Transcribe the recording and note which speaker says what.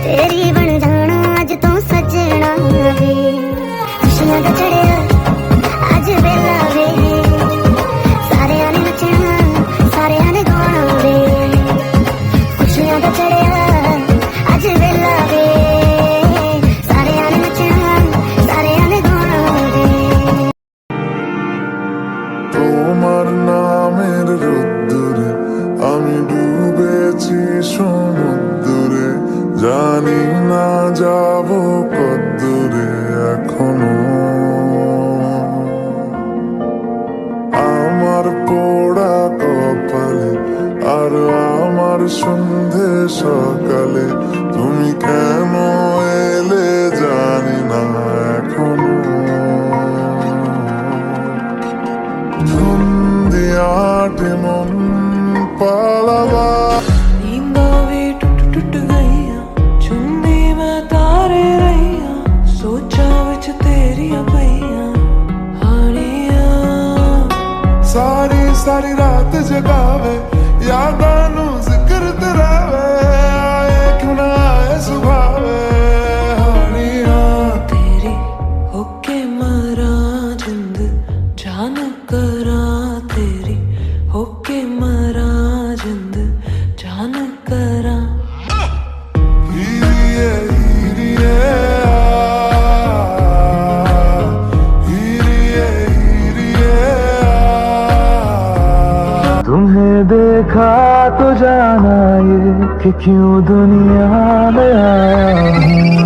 Speaker 1: तेरी बन जाना अज तो सजना वे खुशियां दा चढ़िया अज वेला वे सारे आने नचना सारे आने गाना वे खुशियां दा चढ़िया अज वेला वे सारे आने नचना सारे आने गाना वे
Speaker 2: তোমার নামের রোদ্দুরে আমি ডুবেছি সমুদ্রে জানি না যাব কদ্দুরে এখনো আমার পোড়া কপালে আর আমার সন্ধে সকালে তুমি কেন এলে জানি না এখনো धुंधियाटे मन पालवा
Speaker 3: नींदा भी टुट गईया चुंदी मैं तारे रहिया सोचा विच तेरिया पईया हानिया
Speaker 2: सारी सारी रात जगावे यादां नू जिक्र तेरावे आए क्यों ना आए सुभावे हानिया
Speaker 3: तेरी होके मरा जिंद जान करा तेरी होके मरा जिंद जान करा
Speaker 2: हीरिए हीरिए हीरिए हीरिए
Speaker 4: तुम्हें देखा तो जाना ये कि क्यों दुनिया में आया हूँ।